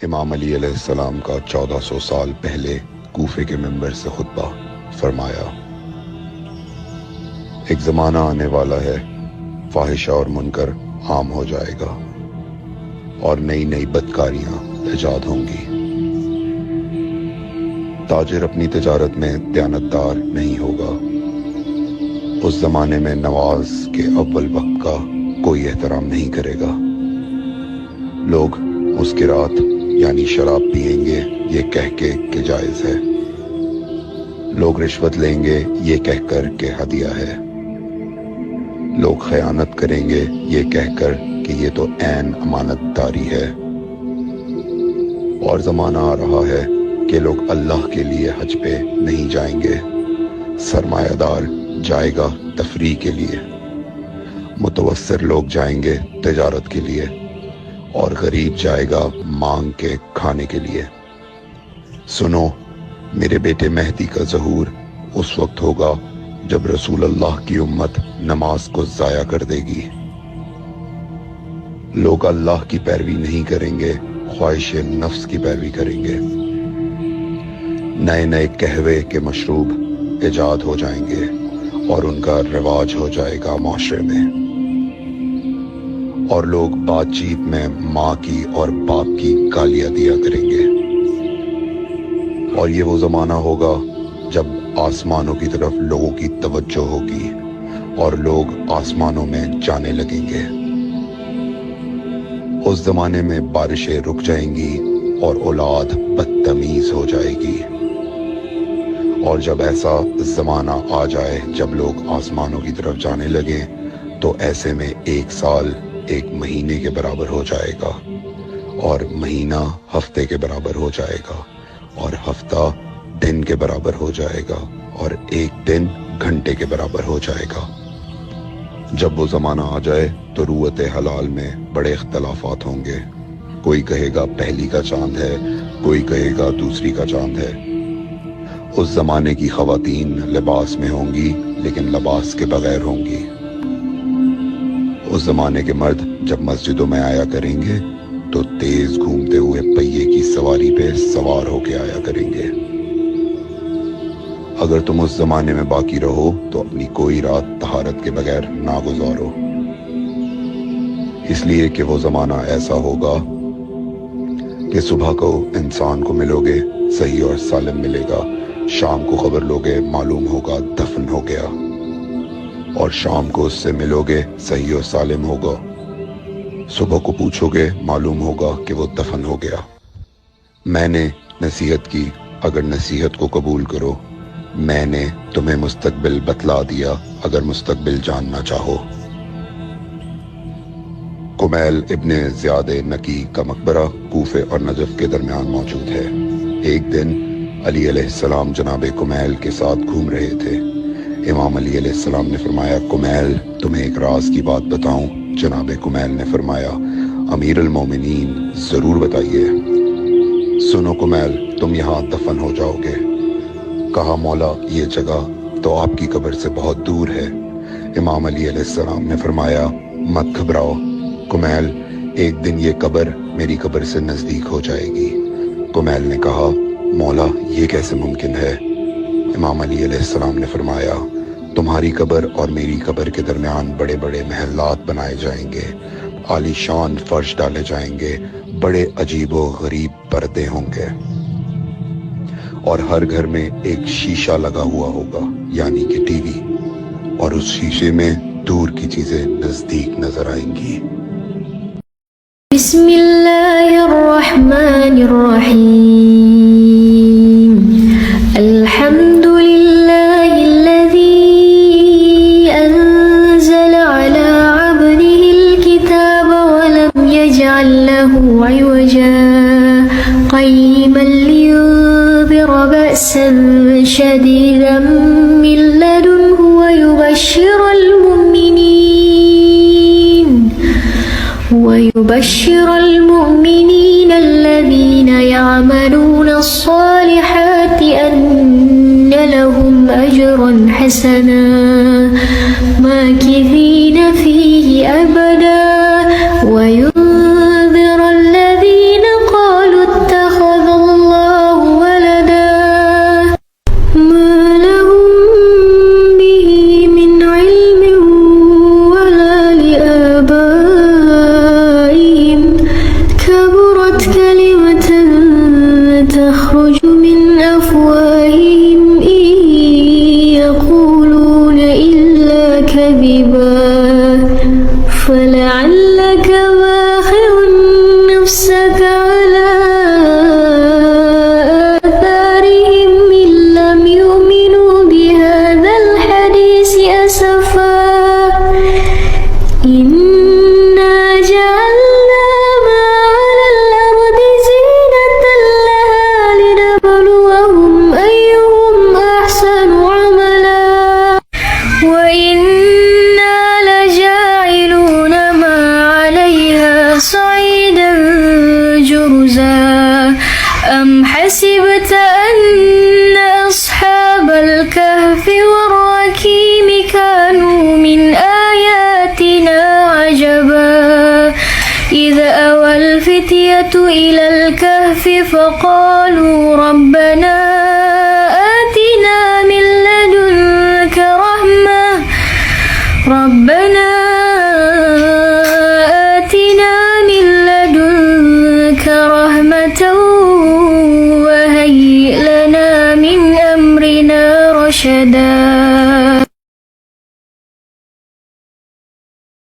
امام علی علیہ السلام کا 1400 سال پہلے کوفے کے منبر سے خطبہ فرمایا، ایک زمانہ آنے والا ہے، فاحشہ اور منکر عام ہو جائے گا اور نئی نئی بدکاریاں ایجاد ہوں گی۔ تاجر اپنی تجارت میں دیانتدار نہیں ہوگا۔ اس زمانے میں نماز کے اول وقت کا کوئی احترام نہیں کرے گا۔ لوگ مسکرات یعنی شراب پئیں گے یہ کہہ کے کہ جائز ہے۔ لوگ رشوت لیں گے یہ کہہ کر کہ ہدیہ ہے۔ لوگ خیانت کریں گے یہ کہہ کر کہ یہ تو عین امانت داری ہے۔ اور زمانہ آ رہا ہے کہ لوگ اللہ کے لیے حج پہ نہیں جائیں گے، سرمایہ دار جائے گا تفریح کے لیے، متوسر لوگ جائیں گے تجارت کے لیے، اور غریب جائے گا مانگ کے کھانے کے لیے۔ سنو، میرے بیٹے مہدی کا ظہور اس وقت ہوگا جب رسول اللہ کی امت نماز کو ضائع کر دے گی۔ لوگ اللہ کی پیروی نہیں کریں گے، خواہش نفس کی پیروی کریں گے۔ نئے نئے قہوے کے مشروب ایجاد ہو جائیں گے اور ان کا رواج ہو جائے گا معاشرے میں، اور لوگ بات چیت میں ماں کی اور باپ کی گالیاں دیا کریں گے۔ اور یہ وہ زمانہ ہوگا جب آسمانوں کی طرف لوگوں کی توجہ ہوگی اور لوگ آسمانوں میں جانے لگیں گے۔ اس زمانے میں بارشیں رک جائیں گی اور اولاد بدتمیز ہو جائے گی۔ اور جب ایسا زمانہ آ جائے جب لوگ آسمانوں کی طرف جانے لگیں تو ایسے میں ایک سال ایک مہینے کے برابر ہو جائے گا، اور مہینہ ہفتے کے برابر ہو جائے گا، اور ہفتہ دن کے برابر ہو جائے گا، اور ایک دن گھنٹے کے برابر ہو جائے گا۔ جب وہ زمانہ آ جائے تو روت حلال میں بڑے اختلافات ہوں گے۔ کوئی کہے گا پہلی کا چاند ہے، کوئی کہے گا دوسری کا چاند ہے۔ اس زمانے کی خواتین لباس میں ہوں گی لیکن لباس کے بغیر ہوں گی۔ اس زمانے کے مرد جب مسجدوں میں آیا کریں گے تو تیز گھومتے ہوئے پہیے کی سواری پہ سوار ہو کے آیا کریں گے۔ اگر تم اس زمانے میں باقی رہو تو اپنی کوئی رات طہارت کے بغیر نہ گزارو، اس لیے کہ وہ زمانہ ایسا ہوگا کہ صبح کو انسان کو ملو گے صحیح اور سالم ملے گا، شام کو خبر لوگے معلوم ہوگا دفن ہو گیا، اور شام کو اس سے ملو گے صحیح اور سالم ہوگا، صبح کو پوچھو گے معلوم ہوگا کہ وہ دفن ہو گیا۔ میں نے نصیحت کی، اگر نصیحت کو قبول کرو، میں نے تمہیں مستقبل بتلا دیا اگر مستقبل جاننا چاہو۔ کمیل ابن زیاد نکی کا مقبرہ کوفے اور نجف کے درمیان موجود ہے۔ ایک دن علی علیہ السلام جناب کمیل کے ساتھ گھوم رہے تھے۔ امام علی علیہ السلام نے فرمایا، کمیل تمہیں ایک راز کی بات بتاؤں؟ جناب کمیل نے فرمایا، امیر المومنین ضرور بتائیے۔ سنو کمیل، تم یہاں دفن ہو جاؤ گے۔ کہا، مولا یہ جگہ تو آپ کی قبر سے بہت دور ہے۔ امام علی علیہ السلام نے فرمایا، مت گھبراؤ کمیل، ایک دن یہ قبر میری قبر سے نزدیک ہو جائے گی۔ کمیل نے کہا، مولا یہ کیسے ممکن ہے؟ امام علی علیہ السلام نے فرمایا، تمہاری قبر اور میری قبر کے درمیان بڑے بڑے محلات بنائے جائیں گے، عالی شان فرش ڈالے جائیں گے، بڑے عجیب و غریب پردے ہوں گے، اور ہر گھر میں ایک شیشہ لگا ہوا ہوگا یعنی کہ ٹی وی، اور اس شیشے میں دور کی چیزیں نزدیک نظر آئیں گی۔ بسم اللہ الرحمن الرحیم، الحمد للہ الذی انزل علی عبده الكتاب ولم یجعل له عوجا قیما لینذر بأسا شدیدا من لدنه ويبشر المؤمنين الذين يعملون الصالحات أن لهم أجرا حسنا ماكثين فيه أبدا وينذر الذين قالوا رزقا أم حسبت أن أصحاب الكهف والرقيم كانوا من آياتنا عجبا إذ أوى الفتية إلى الكهف فقالوا ربنا آتنا من لدنك رحمة وهيئ لنا من أمرنا رشدا